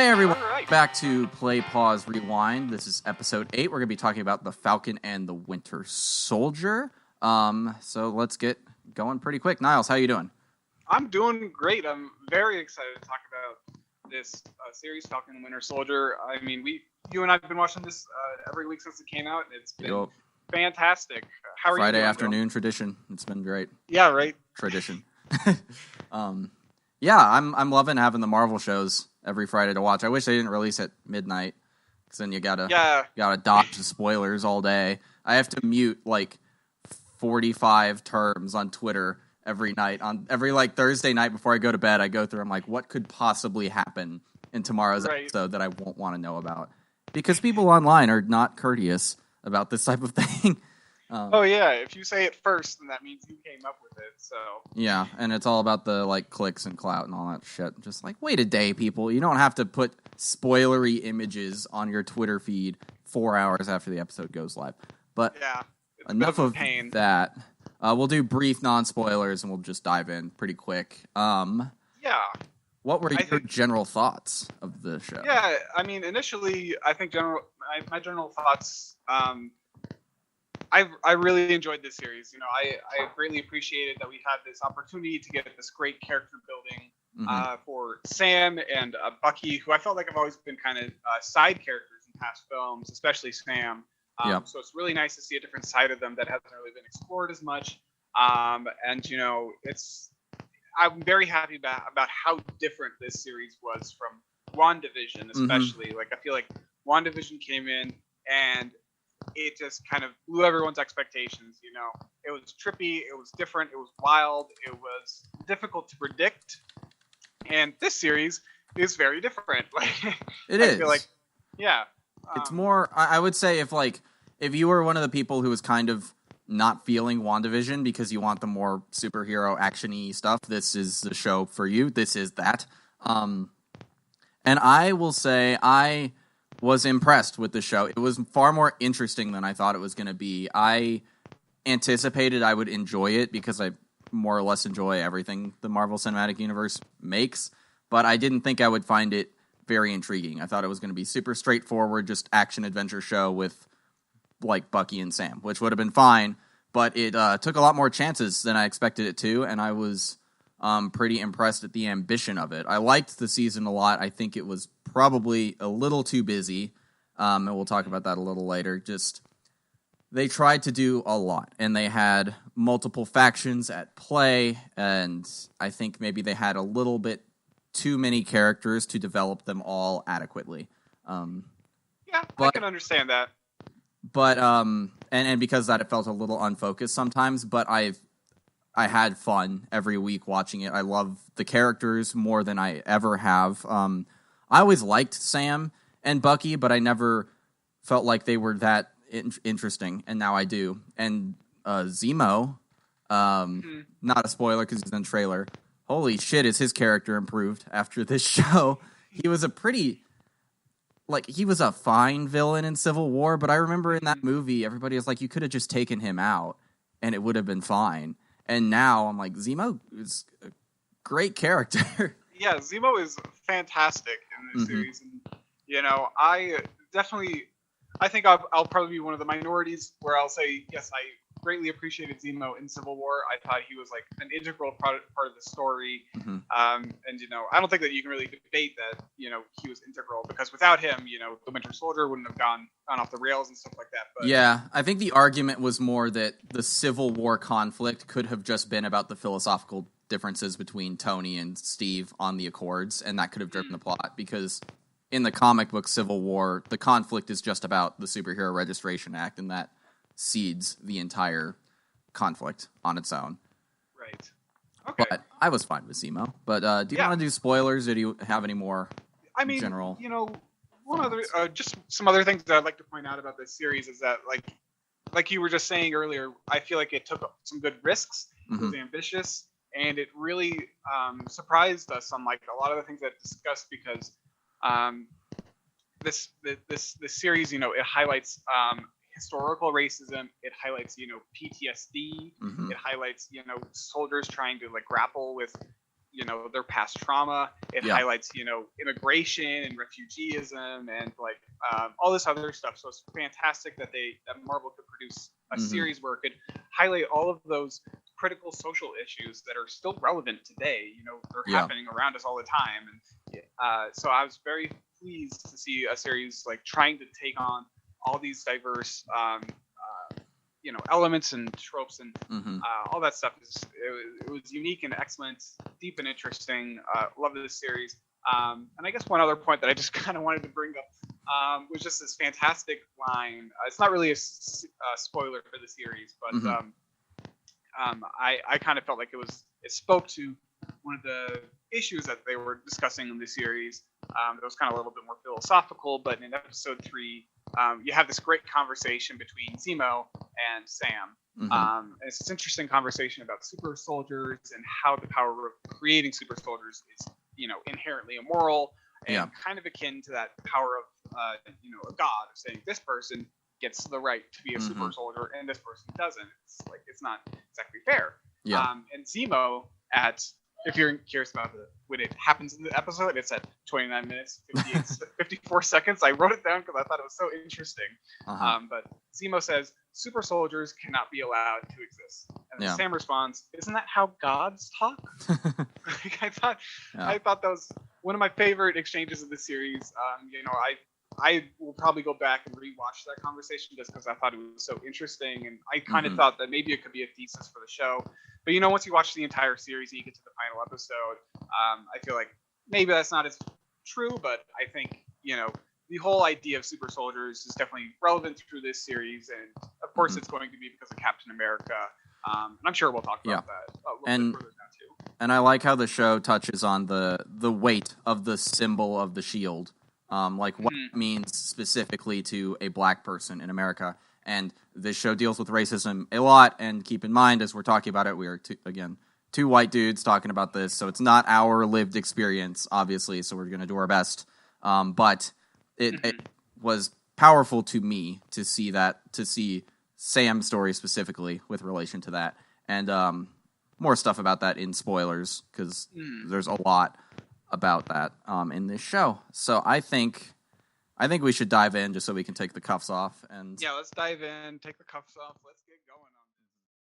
Hey everyone, All right. back to Play, Pause, Rewind. This is episode 8. We're going to be talking about the Falcon and the Winter Soldier. So let's get going pretty quick. Niles, how you doing? I'm doing great. I'm very excited to talk about this series, Falcon and Winter Soldier. I mean, you and I have been watching this every week since it came out, and it's been fantastic. How are Friday you doing, afternoon tradition. It's been great. Yeah, right. Tradition. Yeah, I'm loving having the Marvel shows every Friday to watch. I wish they didn't release at midnight, because then you gotta dodge the spoilers all day. I have to mute like 45 terms on Twitter every night. On every Thursday night before I go to bed, I go through. I'm like, what could possibly happen in tomorrow's episode that I won't want to know about? Because people online are not courteous about this type of thing. If you say it first, then that means you came up with it. So yeah, and it's all about the clicks and clout and all that shit. Just wait a day, people. You don't have to put spoilery images on your Twitter feed 4 hours after the episode goes live. But enough of that. We'll do brief non-spoilers and we'll just dive in pretty quick. What were your general thoughts of the show? Yeah, I mean, initially, I think my general thoughts. I really enjoyed this series. You know, I greatly appreciated that we had this opportunity to get this great character building for Sam and Bucky, who I felt like have always been kind of side characters in past films, especially Sam. So it's really nice to see a different side of them that hasn't really been explored as much. And you know, I'm very happy about how different this series was from WandaVision, especially. I feel like WandaVision came in and it just kind of blew everyone's expectations. You know, it was trippy, it was different, it was wild, it was difficult to predict. And this series is very different. It is. I feel like, it's more. I would say if you were one of the people who was kind of not feeling WandaVision because you want the more superhero action-y stuff, this is the show for you. This is that. And I will say I was impressed with the show. It was far more interesting than I thought it was going to be. I anticipated I would enjoy it because I more or less enjoy everything the Marvel Cinematic Universe makes, but I didn't think I would find it very intriguing. I thought it was going to be super straightforward, just action-adventure show with Bucky and Sam, which would have been fine, but it took a lot more chances than I expected it to, and I was pretty impressed at the ambition of it. I liked the season a lot. I think it was probably a little too busy, and we'll talk about that a little later. Just, they tried to do a lot, and they had multiple factions at play, and I think maybe they had a little bit too many characters to develop them all adequately. I can understand that. But and because that, it felt a little unfocused sometimes, but I had fun every week watching it. I love the characters more than I ever have. I always liked Sam and Bucky, but I never felt like they were that interesting, and now I do. And Zemo, not a spoiler because he's in the trailer. Holy shit, is his character improved after this show? He was he was a fine villain in Civil War, but I remember in that movie, everybody was like, you could have just taken him out, and it would have been fine. And now I'm like, Zemo is a great character. Yeah, Zemo is fantastic in this series. And, you know, I think I'll probably be one of the minorities where I'll say, yes, I greatly appreciated Zemo in Civil War. I thought he was an integral part of the story. And, you know, I don't think that you can really debate that, you know, he was integral, because without him, you know, the Winter Soldier wouldn't have gone off the rails and stuff like that. But yeah, I think the argument was more that the Civil War conflict could have just been about the philosophical differences between Tony and Steve on the Accords, and that could have driven the plot, because in the comic book Civil War, the conflict is just about the Superhero Registration Act, and that seeds the entire conflict on its own. Right. Okay. But I was fine with Zemo. But do you want to do spoilers, or do you have any more general? You know, just some other things that I'd like to point out about this series is that, like you were just saying earlier, I feel like it took some good risks. It was ambitious, and it really surprised us on a lot of the things that it discussed, because this series, you know, it highlights historical racism. It highlights, you know, PTSD. It highlights, you know, soldiers trying to grapple with you know, their past trauma. It Yeah. highlights, you know, immigration and refugeeism and like all this other stuff. So it's fantastic that Marvel could produce a series where it could highlight all of those critical social issues that are still relevant today. You know, they're happening around us all the time. And so I was very pleased to see a series like trying to take on all these diverse you know, elements and tropes and all that stuff. It was unique and excellent, deep and interesting. Love this series. And I guess one other point that I just kind of wanted to bring up was just this fantastic line. It's not really a spoiler for the series, but I kind of felt like it spoke to one of the issues that they were discussing in the series. It was kind of a little bit more philosophical, but in episode 3, you have this great conversation between Zemo and Sam. And it's this interesting conversation about super soldiers and how the power of creating super soldiers is, you know, inherently immoral and kind of akin to that power of, you know, a god of saying this person gets the right to be a super soldier and this person doesn't. It's like, it's not exactly fair. And Zemo if you're curious about when it happens in the episode, it's at 29 minutes, 54 seconds. I wrote it down because I thought it was so interesting. But Zemo says, super soldiers cannot be allowed to exist. And Sam responds, isn't that how gods talk? I thought that was one of my favorite exchanges of the series. You know, I will probably go back and rewatch that conversation just because I thought it was so interesting. And I kind of thought that maybe it could be a thesis for the show. But, you know, once you watch the entire series and you get to the final episode, I feel like maybe that's not as true. But I think, you know, the whole idea of super soldiers is definitely relevant through this series. And, of course, it's going to be because of Captain America. And I'm sure we'll talk about that a little bit further now, too. And I like how the show touches on the weight of the symbol of the shield. Like what it means specifically to a black person in America. And this show deals with racism a lot. And keep in mind, as we're talking about it, we are, two white dudes talking about this. So it's not our lived experience, obviously. So we're going to do our best. But it was powerful to me to see Sam's story specifically with relation to that. And more stuff about that in spoilers, because there's a lot about that in this show. So I think we should dive in just so we can take the cuffs off. And yeah, let's dive in, take the cuffs off, let's get going.